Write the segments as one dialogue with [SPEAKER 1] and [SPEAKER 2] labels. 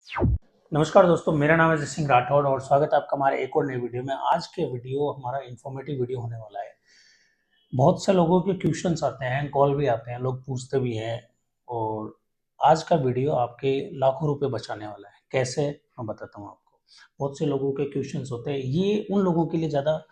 [SPEAKER 1] नमस्कार दोस्तों, मेरा नाम है जय सिंह राठौड़ और स्वागत है आपका हमारे एक और नई वीडियो में। आज के वीडियो हमारा इन्फॉर्मेटिव वीडियो होने वाला है। बहुत से लोगों के क्वेश्चंस आते हैं, कॉल भी आते हैं, लोग पूछते भी हैं और आज का वीडियो आपके लाखों रुपए बचाने वाला है। कैसे, मैं बताता हूँ आपको। बहुत से लोगों के क्वेश्चंस होते हैं, ये उन लोगों के लिए ज़्यादा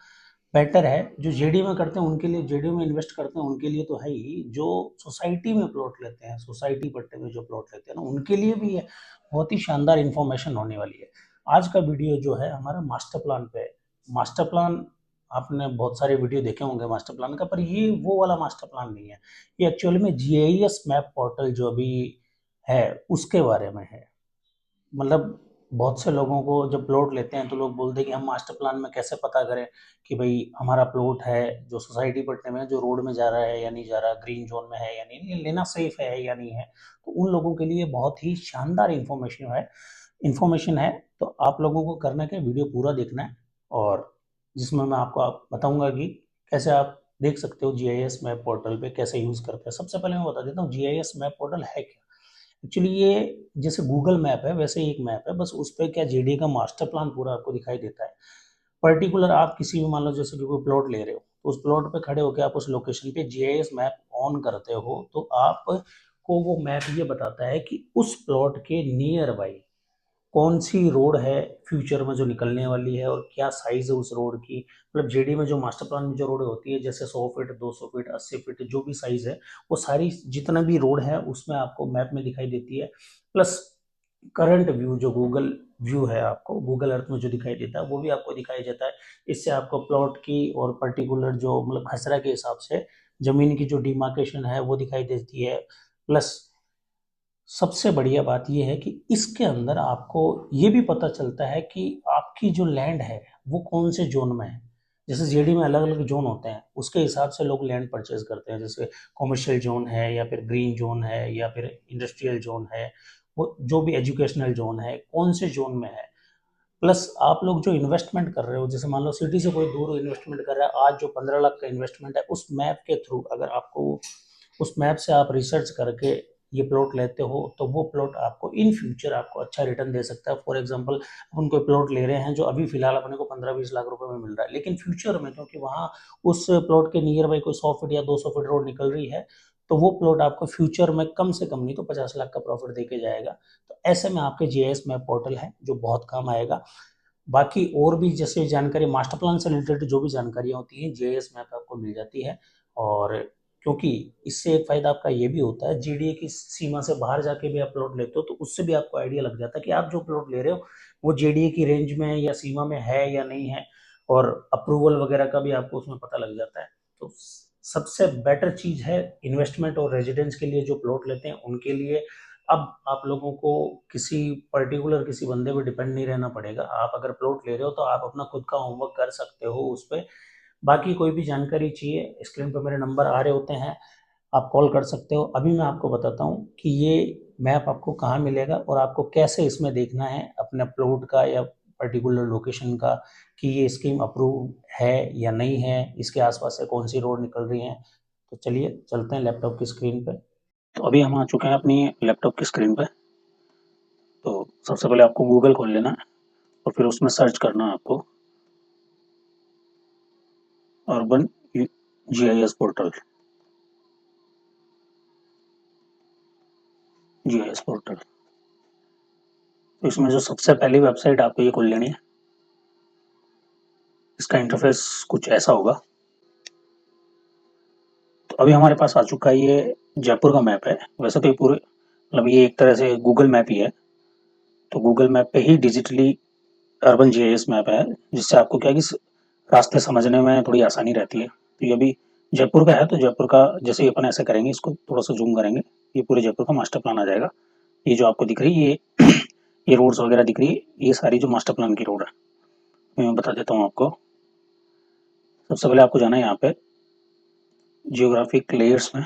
[SPEAKER 1] बेटर है जो जेडी में करते हैं, उनके लिए, जेडी में इन्वेस्ट करते हैं उनके लिए तो है ही। जो सोसाइटी में प्लॉट लेते हैं, सोसाइटी पट्टे में जो प्लॉट लेते हैं ना, उनके लिए भी है। बहुत ही शानदार इन्फॉर्मेशन होने वाली है। आज का वीडियो जो है हमारा मास्टर प्लान पे है। मास्टर प्लान, आपने बहुत सारे वीडियो देखे होंगे मास्टर प्लान का, पर ये वो वाला मास्टर प्लान नहीं है। ये एक्चुअली में जीआईएस मैप पोर्टल जो अभी है उसके बारे में है। मतलब बहुत से लोगों को जब प्लॉट लेते हैं तो लोग बोलते हैं कि हम मास्टर प्लान में कैसे पता करें कि भाई हमारा प्लॉट है जो सोसाइटी पट्टे में, जो रोड में जा रहा है या नहीं जा रहा, ग्रीन जोन में है या नहीं, लेना सेफ है या नहीं है। तो उन लोगों के लिए बहुत ही शानदार इन्फॉर्मेशन है। तो आप लोगों को करना क्या, वीडियो पूरा देखना है और जिसमें मैं आपको बताऊंगा कि कैसे आप देख सकते हो जीआईएस मैप पोर्टल पे कैसे यूज़ करते हैं। सबसे पहले मैं बता देता हूँ जीआईएस मैप पोर्टल है क्या। एक्चुअली ये जैसे गूगल मैप है वैसे ही एक मैप है, बस उस पर क्या जेडी का मास्टर प्लान पूरा आपको दिखाई देता है। पर्टिकुलर आप किसी भी, मान लो जैसे कि कोई प्लॉट ले रहे हो तो उस प्लॉट पे खड़े होकर आप उस लोकेशन पे जीआईएस मैप ऑन करते हो तो आपको वो मैप ये बताता है कि उस प्लॉट के नियर बाई कौन सी रोड है फ्यूचर में जो निकलने वाली है और क्या साइज है उस रोड की। मतलब जेडी में जो मास्टर प्लान में जो रोड होती है, जैसे 100 फीट, 200 फीट, 80 फीट, जो भी साइज है वो सारी जितना भी रोड है उसमें आपको मैप में दिखाई देती है। प्लस करंट व्यू जो गूगल व्यू है, आपको गूगल अर्थ में जो दिखाई देता है वो भी आपको दिखाई देता है। इससे आपको प्लॉट की और पर्टिकुलर जो मतलब खसरा के हिसाब से जमीन की जो डिमार्केशन है वो दिखाई देती है। प्लस सबसे बढ़िया बात यह है कि इसके अंदर आपको ये भी पता चलता है कि आपकी जो लैंड है वो कौन से जोन में है। जैसे जेडी में अलग अलग जोन होते हैं, उसके हिसाब से लोग लैंड परचेज करते हैं। जैसे कॉमर्शियल जोन है या फिर ग्रीन जोन है या फिर इंडस्ट्रियल जोन है, वो जो भी एजुकेशनल जोन है कौन से जोन में है। प्लस आप लोग जो इन्वेस्टमेंट कर रहे हो, जैसे मान लो सिटी से कोई दूर इन्वेस्टमेंट कर रहा है, आज जो 15 लाख का इन्वेस्टमेंट है उस मैप के थ्रू, अगर आपको उस मैप से आप रिसर्च करके ये प्लॉट लेते हो तो वो प्लॉट आपको इन फ्यूचर आपको अच्छा रिटर्न दे सकता है। फॉर एग्जांपल अपन कोई प्लॉट ले रहे हैं जो अभी फिलहाल अपने को 15-20 लाख रुपए में मिल रहा है, लेकिन फ्यूचर में क्योंकि वहाँ उस प्लॉट के नियर बाई कोई 100 फीट या 200 फीट रोड निकल रही है, तो वो प्लॉट आपको फ्यूचर में कम से कम नहीं तो 50 लाख का प्रॉफिट देके जाएगा। तो ऐसे में आपके जीआईएस मैप पोर्टल है जो बहुत काम आएगा। बाकी और भी जैसे जानकारी मास्टर प्लान से रिलेटेड जो भी जानकारियाँ होती हैं जीआईएस मैप आपको मिल जाती है। और क्योंकि इससे एक फायदा आपका ये भी होता है, जीडीए की सीमा से बाहर जाके भी आप प्लॉट लेते हो तो उससे भी आपको आइडिया लग जाता है कि आप जो प्लॉट ले रहे हो वो जेडीए की रेंज में या सीमा में है या नहीं है। और अप्रूवल वगैरह का भी आपको उसमें पता लग जाता है। तो सबसे बेटर चीज है इन्वेस्टमेंट और रेजिडेंस के लिए जो प्लॉट लेते हैं उनके लिए। अब आप लोगों को किसी पर्टिकुलर किसी बंदे पे डिपेंड नहीं रहना पड़ेगा। आप अगर प्लॉट ले रहे हो तो आप अपना खुद का होमवर्क कर सकते हो उस पर। बाकी कोई भी जानकारी चाहिए, स्क्रीन पर मेरे नंबर आ रहे होते हैं, आप कॉल कर सकते हो। अभी मैं आपको बताता हूँ कि ये मैप आपको कहाँ मिलेगा और आपको कैसे इसमें देखना है अपने प्लॉट का या पर्टिकुलर लोकेशन का कि ये स्कीम अप्रूव है या नहीं है, इसके आसपास से कौन सी रोड निकल रही है। तो चलिए चलते हैं लैपटॉप की स्क्रीन पे। तो अभी हम आ चुके हैं अपनी लैपटॉप की स्क्रीन पे। तो सबसे पहले आपको गूगल खोल लेना है और फिर उसमें सर्च करना है आपको urban GIS portal. GIS portal, तो इसमें जो सबसे पहली वेबसाइट आपको ये खोल लेनी है। इसका इंटरफेस कुछ ऐसा होगा। तो अभी हमारे पास आ चुका है ये जयपुर का मैप है। वैसे तो ये पूरे मतलब ये एक तरह से गूगल मैप ही है। तो गूगल मैप पे ही डिजिटली अर्बन जीआईएस मैप है, जिससे आपको क्या है कि रास्ते समझने में थोड़ी आसानी रहती है। तो ये अभी जयपुर का है, तो जयपुर का जैसे ही अपन ऐसे करेंगे, इसको थोड़ा सा जूम करेंगे, ये पूरे जयपुर का मास्टर प्लान आ जाएगा। ये जो आपको दिख रही है ये रोड्स वगैरह दिख रही है, ये सारी जो मास्टर प्लान की रोड है। मैं बता देता हूँ आपको। सबसे पहले आपको जाना है यहाँ पे जियोग्राफिक लेयर्स में।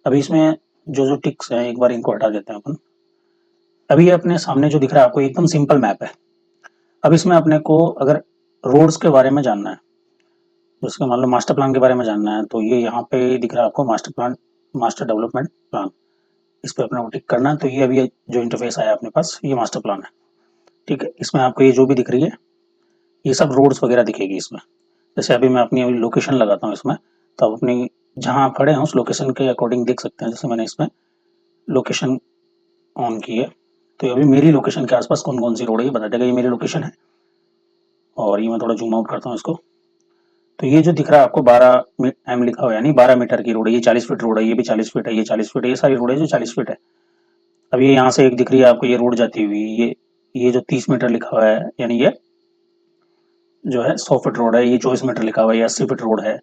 [SPEAKER 1] अभी इसमें जो जो टिक्स हैं एक बार इनको हटा देते हैं अपन। अभी ये अपने सामने जो दिख रहा है आपको एकदम सिंपल मैप है। अब इसमें अपने को अगर रोड्स के बारे में जानना है, जैसे मान लो मास्टर प्लान के बारे में जानना है, तो ये यहाँ पे दिख रहा है आपको master plan, master development plan. इस पे अपने को टिक करना है। तो ये अभी जो इंटरफेस आया अपने पास, ये मास्टर प्लान है, ठीक है। इसमें आपको ये जो भी दिख रही है, ये सब रोड्स वगैरह दिखेगी इसमें। जैसे अभी मैं अपनी लोकेशन लगाता हूँ इसमें, तो आप अपनी जहाँ आप खड़े हैं उस लोकेशन के अकॉर्डिंग देख सकते हैं। जैसे मैंने इसमें लोकेशन ऑन की है, तो अभी मेरी लोकेशन के आसपास कौन कौन सी रोड है ये बता देगा। ये मेरी लोकेशन है, और ये मैं थोड़ा जूम आउट करता हूँ इसको। तो ये जो दिख रहा है आपको 12 एम लिखा हुआ है, यानी 12 मीटर की रोड है। ये 40 फीट रोड है, ये भी 40 फीट है, ये 40 फीट है, ये सारी रोड है जो 40 फीट है। अब ये यहाँ से एक दिख रही है आपको, ये रोड जाती हुई, ये जो 30 मीटर लिखा हुआ है, यानी ये जो है 100 फीट रोड है। ये 24 मीटर लिखा हुआ है, ये 80 फीट रोड है।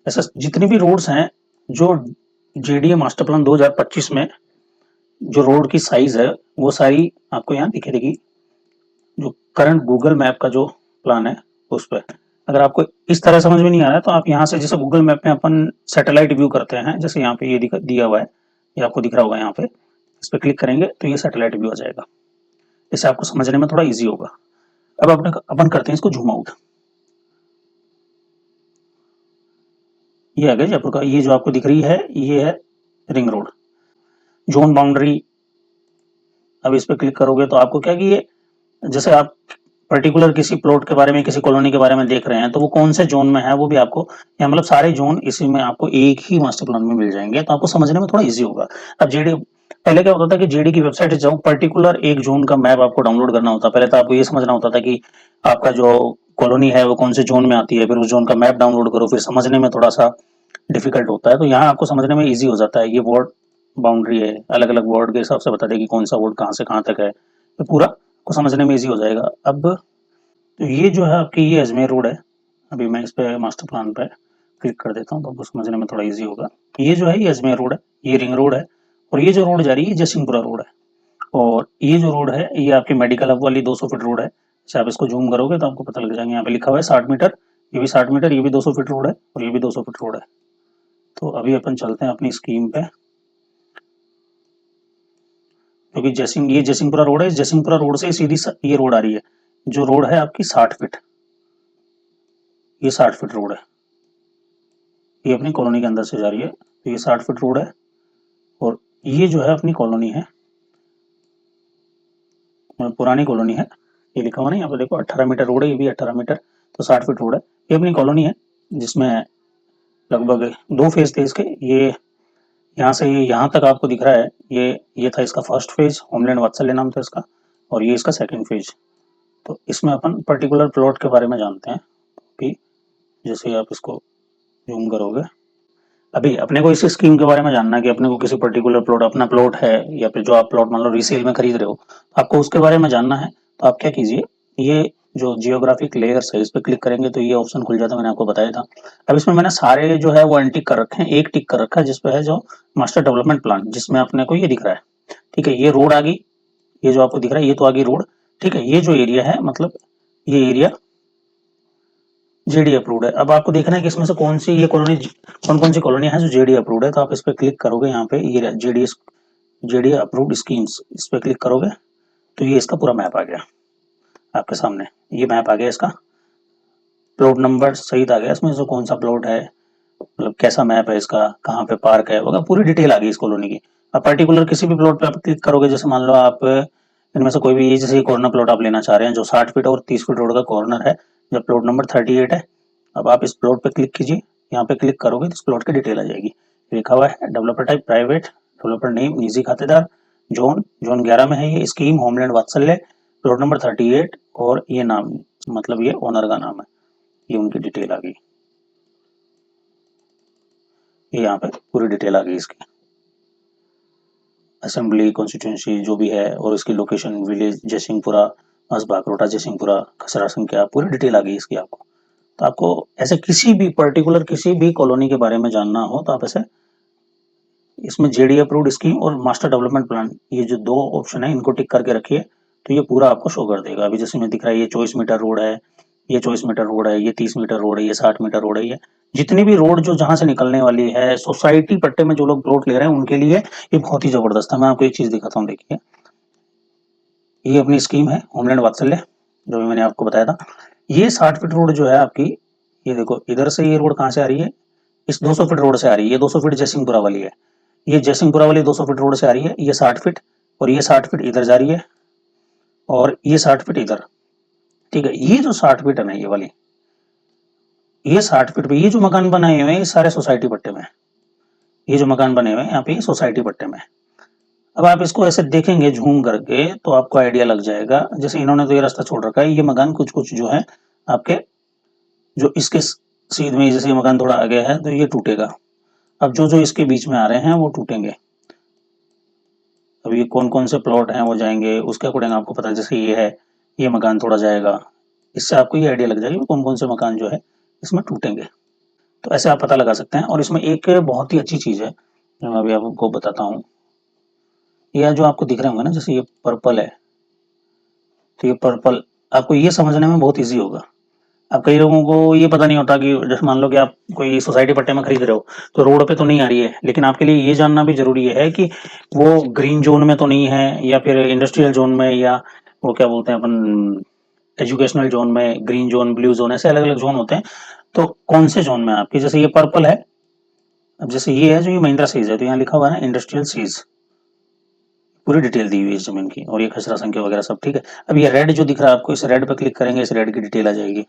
[SPEAKER 1] ऐसा जितनी भी रोड्स हैं जो जेडीए मास्टर प्लान 2025 में जो रोड की साइज है, वो सारी आपको यहाँ दिखे देगी, जो करंट गूगल मैप का जो प्लान है उस पर। अगर आपको इस तरह समझ में नहीं आ रहा है, तो आप यहाँ से जैसे गूगल मैप में अपन सैटेलाइट व्यू करते हैं, जैसे यहाँ पे ये दिया हुआ है, ये आपको दिख रहा होगा यहाँ पे, इस पर क्लिक करेंगे तो ये सैटेलाइट व्यू आ जाएगा। इससे आपको समझने में थोड़ा ईजी होगा। अब अपन करते हैं इसको जूम आउट। ये आ गया जयपुर का, ये जो आपको दिख रही है ये है रिंग रोड, जोन बाउंड्री। अब इस पर क्लिक करोगे तो आपको क्या कि ये जैसे आप पर्टिकुलर किसी प्लॉट के बारे में, किसी कॉलोनी के बारे में देख रहे हैं, तो वो कौन से जोन में है वो भी आपको, या मतलब सारे जोन इसी में आपको एक ही मास्टर प्लान में मिल जाएंगे, तो आपको समझने में थोड़ा इजी होगा। अब जेडी पहले क्या होता था कि जेडी की वेबसाइट से जाओ, पर्टिकुलर एक जोन का मैप आपको डाउनलोड करना होता। पहले तो आपको ये समझना होता था कि आपका जो कॉलोनी है वो कौन से जोन में आती है, फिर उस जोन का मैप डाउनलोड करो, फिर समझने में थोड़ा सा डिफिकल्ट होता है। तो यहाँ आपको समझने में ईजी हो जाता है। ये वार्ड बाउंड्री है, अलग अलग वार्ड के हिसाब से बता देगी कौन सा वार्ड कहाँ से कहाँ तक है, तो पूरा को समझने में ईजी हो जाएगा। अब तो ये जो है आपकी, ये अजमेर रोड है। अभी मैं इस पे मास्टर प्लान पे क्लिक कर देता हूँ तो आपको समझने में थोड़ा इजी होगा। ये जो है ये अजमेर रोड है, ये रिंग रोड है, और ये जो रोड जा रही है जयसिंहपुरा रोड है। और ये जो रोड है ये आपकी मेडिकल हब वाली 200 फीट रोड है। जैसे आप इसको जूम करोगे तो आपको पता लग जाएगा, यहाँ पे लिखा हुआ है 60 मीटर, ये भी 60 मीटर, ये भी 200 फीट रोड है, और ये भी 200 फीट रोड है। तो अभी अपन चलते हैं अपनी स्कीम पे, क्योंकि ये जयसिंहपुरा रोड है। जयसिंहपुरा रोड से सीधी ये रोड आ रही है, जो रोड है आपकी 60 फीट, ये 60 फीट रोड है, ये अपनी कॉलोनी के अंदर से जा रही है। तो ये 60 फीट रोड है, और ये जो है अपनी कॉलोनी है, पुरानी कॉलोनी है। ये लिखा हुआ नहीं यहाँ पे देखो, 18 मीटर रोड है, ये भी 18 मीटर, तो 60 फीट रोड है। ये अपनी कॉलोनी है, जिसमें लगभग 2 फेज थे इसके। ये यहाँ से ये यहाँ तक आपको दिख रहा है, ये था इसका फर्स्ट फेज, होमलैंड वात्सल्य नाम था इसका, और ये इसका सेकंड फेज। तो इसमें अपन पर्टिकुलर प्लॉट के बारे में जानते हैं कि जैसे आप इसको जूम करोगे, अभी अपने को इस स्कीम के बारे में जानना है कि अपने को किसी पर्टिकुलर प्लॉट, अपना प्लॉट है, या फिर जो आप प्लॉट मान लो रीसेल में खरीद रहे हो, तो आपको उसके बारे में जानना है। तो आप क्या कीजिए, ये जो जियोग्राफिक लेयर्स है इस पर क्लिक करेंगे तो ये ऑप्शन खुल जाता है, मैंने आपको बताया था। अब इसमें मैंने सारे जो है वो अनटिक कर रखे हैं, एक टिक कर रखा है जिसपे है जो मास्टर डेवलपमेंट प्लान, जिसमें अपने को ये दिख रहा है, ठीक है। ये रोड आ गई, ये जो आपको दिख रहा है ये तो आ गई रोड, ठीक है। ये जो एरिया है, मतलब ये एरिया जेडी अप्रूव्ड है। अब आपको देखना है कि इसमें से कौन सी ये कॉलोनी, कौन कौन सी कॉलोनी है जो जेडी अप्रूव्ड है। तो आप इस पर क्लिक करोगे, यहाँ पे ये जेडी अप्रूव्ड स्कीम्स, इस पर क्लिक करोगे तो ये इसका पूरा मैप आ गया आपके सामने। ये मैप आ गया इसका, प्लॉट नंबर सहित आ गया इसमें, से कौन सा प्लॉट है, मतलब कैसा मैप है इसका, कहाँ पे पार्क है, वगैरह पूरी डिटेल आ गई इस कॉलोनी की। अब पर्टिकुलर किसी भी प्लॉट पे आप क्लिक करोगे, जैसे मान लो आप इनमें से कोई भी, ये जैसे कॉर्नर प्लॉट आप लेना चाह रहे हैं जो 60 फीट और 30 फीट रोड का कॉर्नर है, जब प्लॉट नंबर 38 है। अब आप इस प्लॉट पे क्लिक कीजिए, यहाँ पे क्लिक करोगे तो इस प्लॉट की डिटेल आ जाएगी। लिखा हुआ है developer type private, developer name निजी खातेदार, जोन 11 में है, ये स्कीम होमलैंड वात्सल्य, प्लॉट नंबर 38, और ये नाम, मतलब ये ओनर का नाम है, ये उनकी डिटेल आ गई। ये यहाँ पे पूरी डिटेल आ गई इसकी, असेंबली कॉन्स्टिट्यूंसी जो भी है, और इसकी लोकेशन, विलेज जयसिंहपुरा, बागरोटा जयसिंहपुरा, खसरा संख्या, पूरी डिटेल आ गई इसकी आपको। तो आपको ऐसे किसी भी पर्टिकुलर किसी भी कॉलोनी के बारे में जानना हो तो आप ऐसे इसमें जेडी अप्रूव्ड स्कीम और मास्टर डेवलपमेंट प्लान, ये जो 2 ऑप्शन है इनको टिक करके रखिए, तो ये पूरा आपको शो कर देगा। अभी जैसे में दिख रहा है ये 24 मीटर रोड है, ये 24 मीटर रोड है, ये 30 मीटर रोड है, ये 60 मीटर रोड है। ये जितनी भी रोड जो जहां से निकलने वाली है, सोसाइटी पट्टे में जो लोग प्लॉट ले रहे हैं उनके लिए ये बहुत ही जबरदस्त है। मैं आपको एक चीज दिखाता हूँ, देखिए ये अपनी स्कीम है होमलैंड वात्सल्य, जो भी मैंने आपको बताया था। ये 60 फीट रोड जो है आपकी, ये देखो इधर से ये रोड कहाँ से आ रही है, इस 200 फीट रोड से आ रही है। ये 200 फीट जयसिंहपुरा वाली है, ये जयसिंहपुरा वाली 200 फीट रोड से आ रही है, ये 60 फीट, और ये 60 फीट इधर जा रही है, और ये 60 फीट इधर। ठीक है, ये जो 60 फीट है ना, ये वाली, ये 60 फीट पे ये जो मकान बनाए हुए हैं, ये सारे सोसाइटी पट्टे में। ये जो मकान बने हुए हैं यहाँ पे, सोसाइटी पट्टे में। अब आप इसको ऐसे देखेंगे झूम करके तो आपको आइडिया लग जाएगा। जैसे इन्होंने तो ये रास्ता छोड़ रखा है, ये मकान कुछ कुछ जो है आपके, जो इसके सीध में, जैसे ये मकान थोड़ा आगे है तो ये टूटेगा। अब जो जो इसके बीच में आ रहे हैं वो टूटेंगे। अब ये कौन कौन से प्लॉट हैं वो जाएंगे, उसके अकॉर्डिंग आपको पता है। जैसे ये है, ये मकान थोड़ा जाएगा, इससे आपको ये आइडिया लग जाएगा कि कौन कौन से मकान जो है इसमें टूटेंगे। तो ऐसे आप पता लगा सकते हैं। और इसमें एक बहुत ही अच्छी चीज़ है जो मैं अभी आपको बताता हूँ। यह जो आपको दिख रहे होंगे ना, जैसे ये पर्पल है, तो ये पर्पल आपको ये समझने में बहुत ईजी होगा। अब कई लोगों को ये पता नहीं होता कि जैसे मान लो कि आप कोई सोसाइटी पट्टे में खरीद रहे हो, तो रोड पे तो नहीं आ रही है, लेकिन आपके लिए ये जानना भी जरूरी है कि वो ग्रीन जोन में तो नहीं है, या फिर इंडस्ट्रियल जोन में, या वो क्या बोलते हैं अपन, एजुकेशनल जोन में, ग्रीन जोन, ब्लू जोन, ऐसे अलग अलग जोन होते हैं। तो कौन से जोन में आपकी, जैसे ये पर्पल है, अब जैसे ये है जो ये महिंद्रा सीज है, तो यहाँ लिखा हुआ है ना इंडस्ट्रियल सीज, पूरी डिटेल दी हुई है इस जमीन की, और ये खसरा संख्या वगैरह सब ठीक है। अब ये रेड जो दिख रहा है आपको, इस रेड पे क्लिक करेंगे, इस रेड की डिटेल आ जाएगी।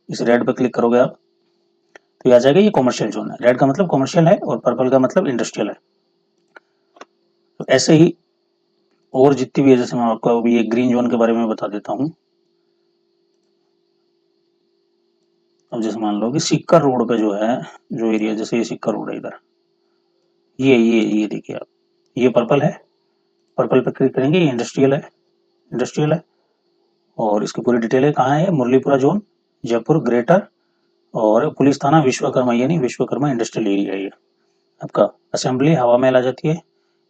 [SPEAKER 1] इस रेड पे क्लिक करोगे आप तो ये आ जाएगा, ये कॉमर्शियल जोन है। रेड का मतलब कॉमर्शियल है और पर्पल का मतलब इंडस्ट्रियल है। तो ऐसे ही और जितनी भी है, जैसे मैं आपको अभी एक ग्रीन जोन के बारे में बता देता हूँ। अब जैसे मान लो कि सिक्कर रोड पे जो है, जो एरिया, जैसे ये सिक्कर रोड है इधर, ये देखिए आप, ये पर्पल है, पर्पल पे क्लिक करेंगे, ये इंडस्ट्रियल है, इंडस्ट्रियल है। और इसकी पूरी डिटेल है, कहाँ है, मुरलीपुरा जोन, जयपुर ग्रेटर, और पुलिस थाना विश्वकर्मा, यानी विश्वकर्मा इंडस्ट्रियल एरिया। ये आपका असेंबली हवा महल आ जाती है,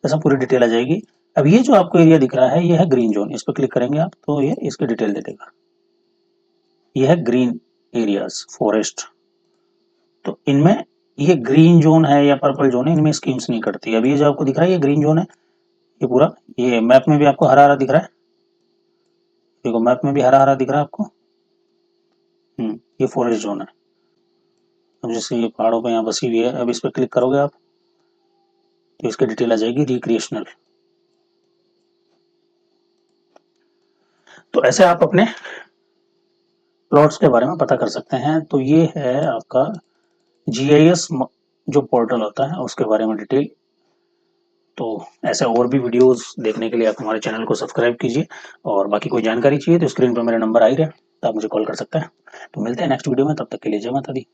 [SPEAKER 1] ऐसा पूरी डिटेल आ जाएगी। अब ये जो आपको एरिया दिख रहा है, ये है ग्रीन जोन, इस पर क्लिक करेंगे आप तो ये इसकी डिटेल दे देगा। ये है ग्रीन एरियाज, फॉरेस्ट। तो इनमें ये ग्रीन जोन है या पर्पल जोन है, इनमें स्कीम्स नहीं करती। अब ये जो आपको दिख रहा है, ये ग्रीन जोन है, ये पूरा, ये मैप में भी आपको हरा हरा दिख रहा है, देखो मैप में भी हरा हरा दिख रहा है आपको। ये फॉरेस्ट जोन है। अब जैसे ये पहाड़ों पे यहाँ बसी हुई है, अब इस पर क्लिक करोगे आप तो इसकी डिटेल आ जाएगी, रिक्रिएशनल। तो ऐसे आप अपने प्लॉट्स के बारे में पता कर सकते हैं। तो ये है आपका जीआईएस जो पोर्टल होता है उसके बारे में डिटेल। तो ऐसे और भी वीडियोस देखने के लिए आप हमारे चैनल को सब्सक्राइब कीजिए, और बाकी कोई जानकारी चाहिए तो स्क्रीन पर मेरा नंबर आ ही रहा है, तो आप मुझे कॉल कर सकते हैं। तो मिलते हैं नेक्स्ट वीडियो में, तब तक के लिए जय माता दी।